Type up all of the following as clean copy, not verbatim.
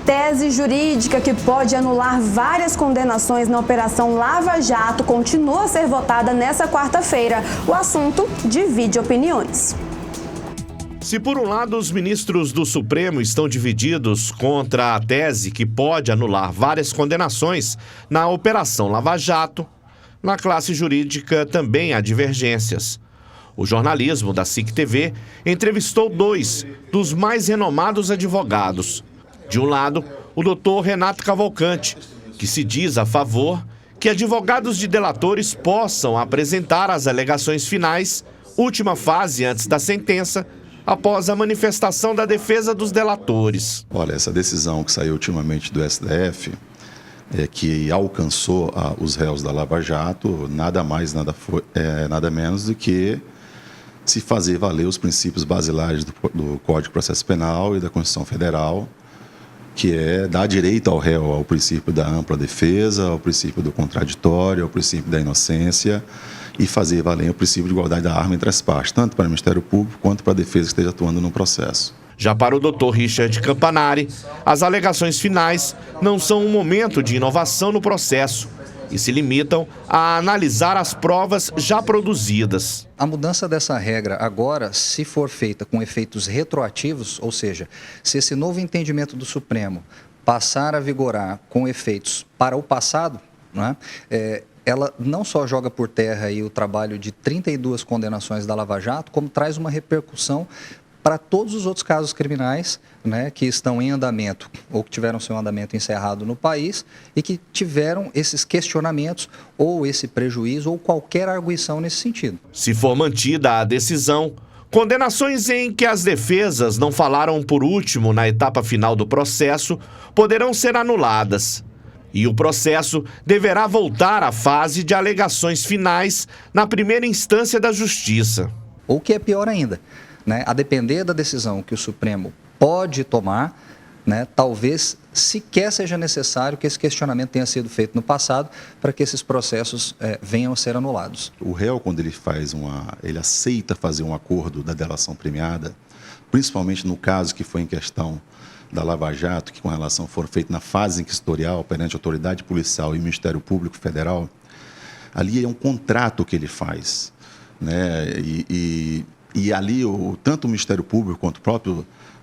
tese jurídica que pode anular várias condenações na Operação Lava Jato continua a ser votada nesta quarta-feira. O assunto divide opiniões. Se por um lado os ministros do Supremo estão divididos contra a tese que pode anular várias condenações na Operação Lava Jato, na classe jurídica também há divergências. O jornalismo da SIC TV entrevistou dois dos mais renomados advogados. De um lado, o doutor Renato Cavalcante, que se diz a favor que advogados de delatores possam apresentar as alegações finais, última fase antes da sentença, após a manifestação da defesa dos delatores. Olha, essa decisão que saiu ultimamente do STF, que alcançou os réus da Lava Jato, nada mais, nada menos do que se fazer valer os princípios basilares do Código de Processo Penal e da Constituição Federal, que é dar direito ao réu ao princípio da ampla defesa, ao princípio do contraditório, ao princípio da inocência, e fazer valer o princípio de igualdade da arma entre as partes, tanto para o Ministério Público quanto para a defesa que esteja atuando no processo. Já para o doutor Richard Campanari, as alegações finais não são um momento de inovação no processo e se limitam a analisar as provas já produzidas. A mudança dessa regra agora, se for feita com efeitos retroativos, ou seja, se esse novo entendimento do Supremo passar a vigorar com efeitos para o passado, não é? Ela não só joga por terra aí o trabalho de 32 condenações da Lava Jato, como traz uma repercussão para todos os outros casos criminais, né, que estão em andamento ou que tiveram seu andamento encerrado no país e que tiveram esses questionamentos ou esse prejuízo ou qualquer arguição nesse sentido. Se for mantida a decisão, condenações em que as defesas não falaram por último na etapa final do processo poderão ser anuladas. E o processo deverá voltar à fase de alegações finais na primeira instância da Justiça. Ou que é pior ainda, né? A depender da decisão que o Supremo pode tomar, né, talvez sequer seja necessário que esse questionamento tenha sido feito no passado para que esses processos venham a ser anulados. O réu, quando ele aceita fazer um acordo da delação premiada, principalmente no caso que foi em questão da Lava Jato, que com relação foram feitos na fase inquisitorial perante a autoridade policial e o Ministério Público Federal, ali é um contrato que ele faz, né? E ali tanto o Ministério Público quanto a própria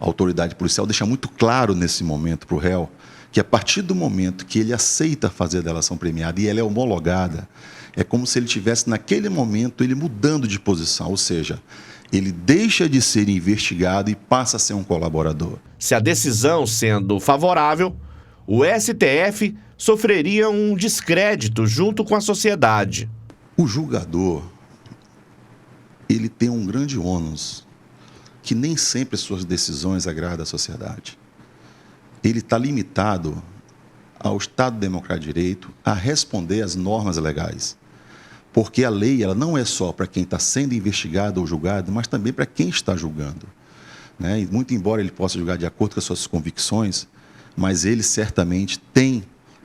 autoridade policial deixa muito claro nesse momento para o réu que a partir do momento que ele aceita fazer a delação premiada e ela é homologada, é como se ele tivesse naquele momento ele mudando de posição, ou seja, ele deixa de ser investigado e passa a ser um colaborador. Se a decisão sendo favorável, o STF sofreria um descrédito junto com a sociedade. O julgador, ele tem um grande ônus, que nem sempre as suas decisões agradam à sociedade. Ele está limitado ao Estado Democrático de Direito a responder às normas legais. Porque a lei ela não é só para quem está sendo investigado ou julgado, mas também para quem está julgando, né? E muito embora ele possa julgar de acordo com as suas convicções, mas ele certamente tem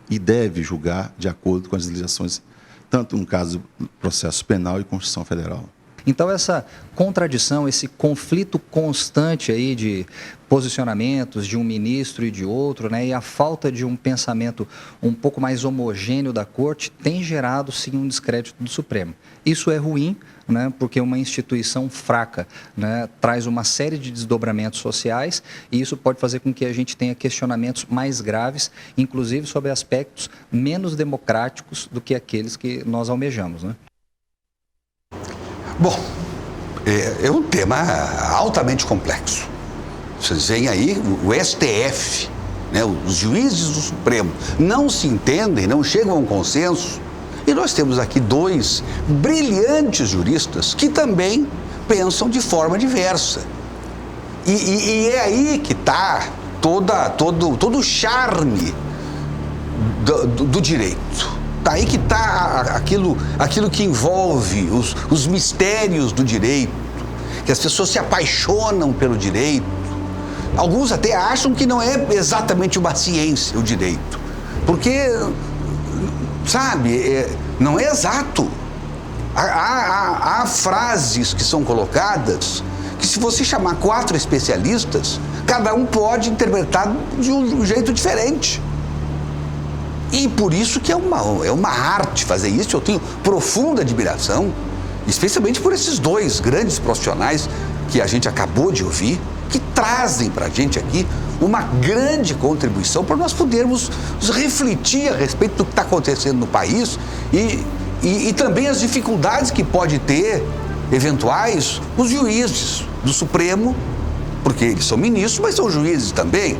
e deve julgar de acordo com as legislações, tanto no caso do processo penal e Constituição Federal. Então essa contradição, esse conflito constante aí de posicionamentos de um ministro e de outro, né, e a falta de um pensamento um pouco mais homogêneo da Corte tem gerado sim um descrédito do Supremo. Isso é ruim, né, porque uma instituição fraca, né, traz uma série de desdobramentos sociais e isso pode fazer com que a gente tenha questionamentos mais graves, inclusive sobre aspectos menos democráticos do que aqueles que nós almejamos, né? Bom, é um tema altamente complexo. Vocês veem aí o STF, né, os juízes do Supremo não se entendem, não chegam a um consenso. E nós temos aqui dois brilhantes juristas que também pensam de forma diversa. E é aí que está todo o charme do direito. Aí que está aquilo que envolve os mistérios do direito, que as pessoas se apaixonam pelo direito. Alguns até acham que não é exatamente uma ciência o direito, porque, sabe, não é exato. Há frases que são colocadas que se você chamar 4 especialistas, cada um pode interpretar de um jeito diferente. E por isso que é uma arte fazer isso. Eu tenho profunda admiração, especialmente por esses 2 grandes profissionais que a gente acabou de ouvir, que trazem para a gente aqui uma grande contribuição para nós podermos refletir a respeito do que está acontecendo no país e também as dificuldades que pode ter, eventuais, os juízes do Supremo, porque eles são ministros, mas são juízes também,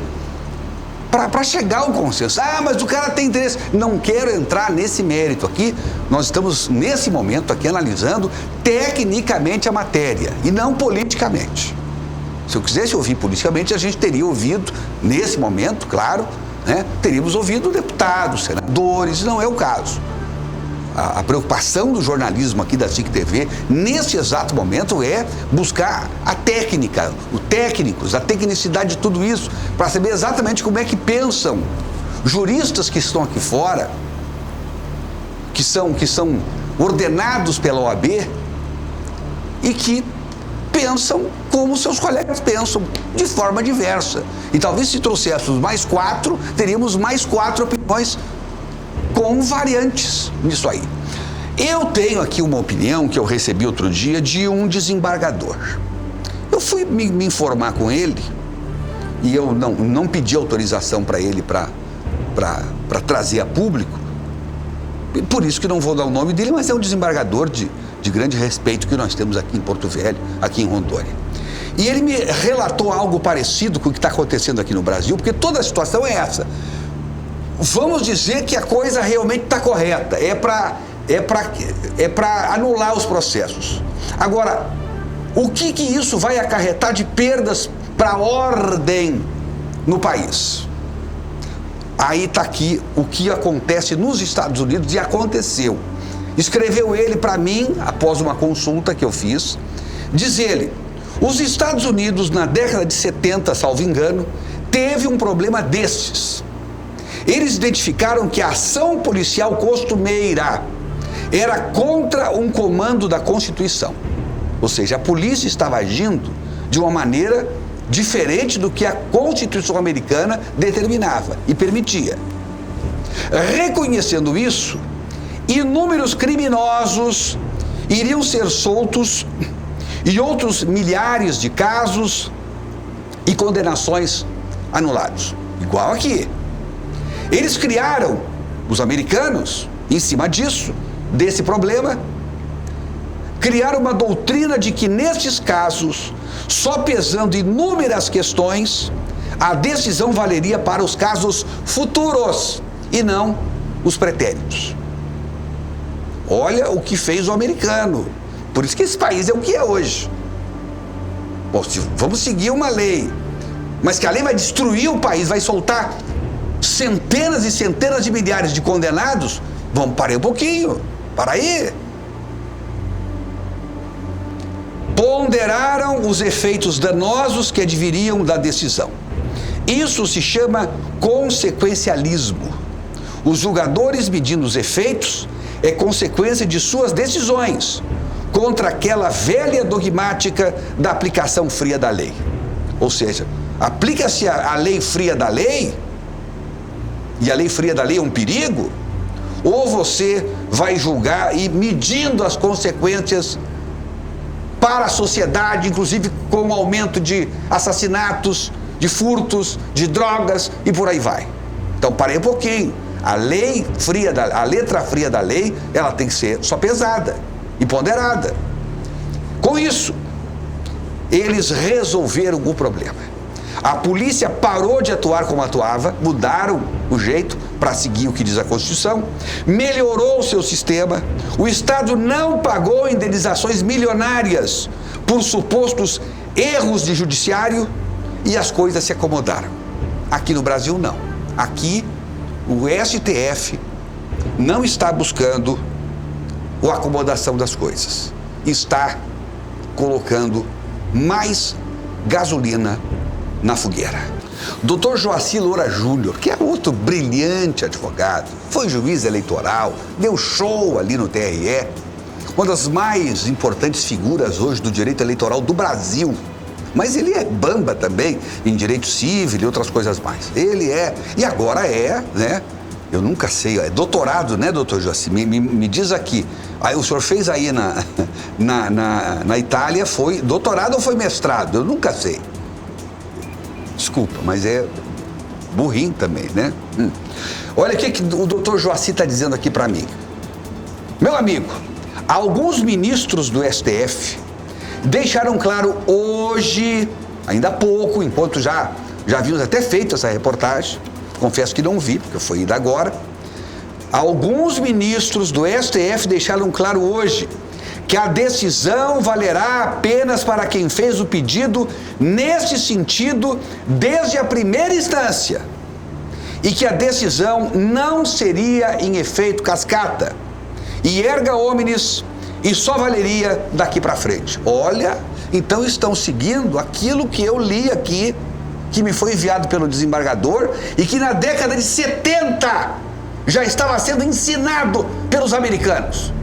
para chegar ao consenso. Ah, mas o cara tem interesse. Não quero entrar nesse mérito aqui. Nós estamos, nesse momento aqui, analisando tecnicamente a matéria e não politicamente. Se eu quisesse ouvir politicamente, a gente teria ouvido, nesse momento, claro, né, teríamos ouvido deputados, senadores, não é o caso. A preocupação do jornalismo aqui da SIC TV, nesse exato momento, é buscar a técnica, os técnicos, a tecnicidade de tudo isso, para saber exatamente como é que pensam juristas que estão aqui fora, que são ordenados pela OAB e que pensam como seus colegas pensam, de forma diversa. E talvez se trouxéssemos mais 4, teríamos mais 4 opiniões com variantes nisso aí. Eu tenho aqui uma opinião que eu recebi outro dia de um desembargador. Eu fui me informar com ele e eu não pedi autorização para ele para trazer a público. Por isso que não vou dar o nome dele, mas é um desembargador de grande respeito que nós temos aqui em Porto Velho, aqui em Rondônia. E ele me relatou algo parecido com o que está acontecendo aqui no Brasil, porque toda a situação é essa. Vamos dizer que a coisa realmente está correta, é para anular os processos. Agora, o que isso vai acarretar de perdas para a ordem no país? Aí está aqui o que acontece nos Estados Unidos e aconteceu. Escreveu ele para mim, após uma consulta que eu fiz, diz ele: os Estados Unidos, na década de 70, salvo engano, teve um problema desses. Eles identificaram que a ação policial costumeira era contra um comando da Constituição. Ou seja, a polícia estava agindo de uma maneira diferente do que a Constituição americana determinava e permitia. Reconhecendo isso, inúmeros criminosos iriam ser soltos e outros milhares de casos e condenações anulados. Igual aqui. Eles criaram, os americanos, em cima disso, desse problema, criaram uma doutrina de que nestes casos, só pesando inúmeras questões, a decisão valeria para os casos futuros e não os pretéritos. Olha o que fez o americano. Por isso que esse país é o que é hoje. Bom, vamos seguir uma lei, mas que a lei vai destruir o país, vai soltar centenas e centenas de milhares de condenados, vamos parar um pouquinho, para aí. Ponderaram os efeitos danosos que adviriam da decisão. Isso se chama consequencialismo. Os julgadores medindo os efeitos é consequência de suas decisões, contra aquela velha dogmática da aplicação fria da lei. Ou seja, aplica-se a lei fria da lei, e a lei fria da lei é um perigo, ou você vai julgar e medindo as consequências para a sociedade, inclusive com o aumento de assassinatos, de furtos, de drogas e por aí vai. Então, parei um pouquinho. A letra fria da lei, ela tem que ser só pesada e ponderada. Com isso, eles resolveram o problema. A polícia parou de atuar como atuava, mudaram o jeito para seguir o que diz a Constituição, melhorou o seu sistema, o Estado não pagou indenizações milionárias por supostos erros de judiciário e as coisas se acomodaram. Aqui no Brasil, não. Aqui, o STF não está buscando a acomodação das coisas. Está colocando mais gasolina na fogueira. Dr. Joacir Loura Júnior, que é outro brilhante advogado, foi juiz eleitoral, deu show ali no TRE, uma das mais importantes figuras hoje do direito eleitoral do Brasil, mas ele é bamba também em direito civil e outras coisas mais. Ele é, e agora é, né? Eu nunca sei, é doutorado, né, doutor Joaci? Me diz aqui, aí o senhor fez aí na Itália, foi doutorado ou foi mestrado? Eu nunca sei. Desculpa, mas é burrinho também, né? Olha o que o doutor Joaci está dizendo aqui para mim. Meu amigo, alguns ministros do STF deixaram claro hoje, ainda há pouco, enquanto já havíamos até feito essa reportagem, confesso que não vi, porque foi ainda agora, alguns ministros do STF deixaram claro hoje que a decisão valerá apenas para quem fez o pedido nesse sentido desde a primeira instância e que a decisão não seria em efeito cascata e erga omnes e só valeria daqui para frente. Olha, então estão seguindo aquilo que eu li aqui, que me foi enviado pelo desembargador e que na década de 70 já estava sendo ensinado pelos americanos,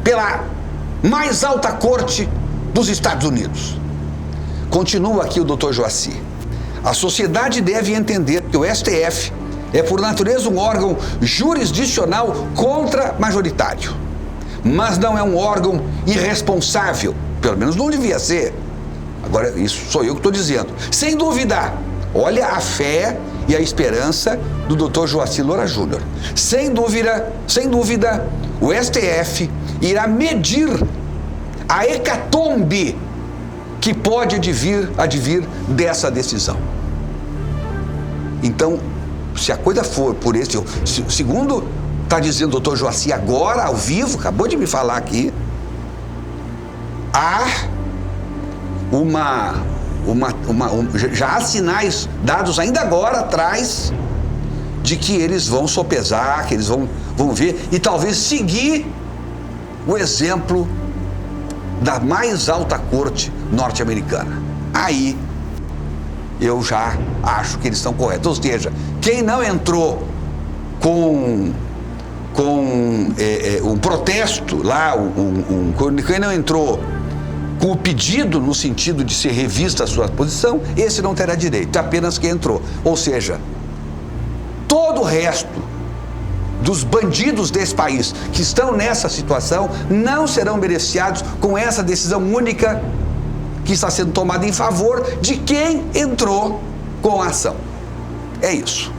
pela mais alta corte dos Estados Unidos. Continua aqui o doutor Joaci. A sociedade deve entender que o STF é por natureza um órgão jurisdicional contra-majoritário, mas não é um órgão irresponsável, pelo menos não devia ser. Agora, isso sou eu que estou dizendo. Sem dúvida, olha a fé e a esperança do Dr. Joaci Loura Júnior. Sem dúvida, o STF irá medir a hecatombe que pode advir dessa decisão. Então, se a coisa for por esse, segundo está dizendo o Dr. Joaci agora, ao vivo, acabou de me falar aqui, já há sinais dados ainda agora atrás de que eles vão sopesar, que eles vão ver e talvez seguir o exemplo da mais alta corte norte-americana. Aí eu já acho que eles estão corretos. Ou seja, quem não entrou com um protesto lá, quem não entrou com o pedido no sentido de ser revista a sua posição, esse não terá direito, apenas quem entrou. Ou seja, todo o resto dos bandidos desse país que estão nessa situação não serão beneficiados com essa decisão única que está sendo tomada em favor de quem entrou com a ação. É isso.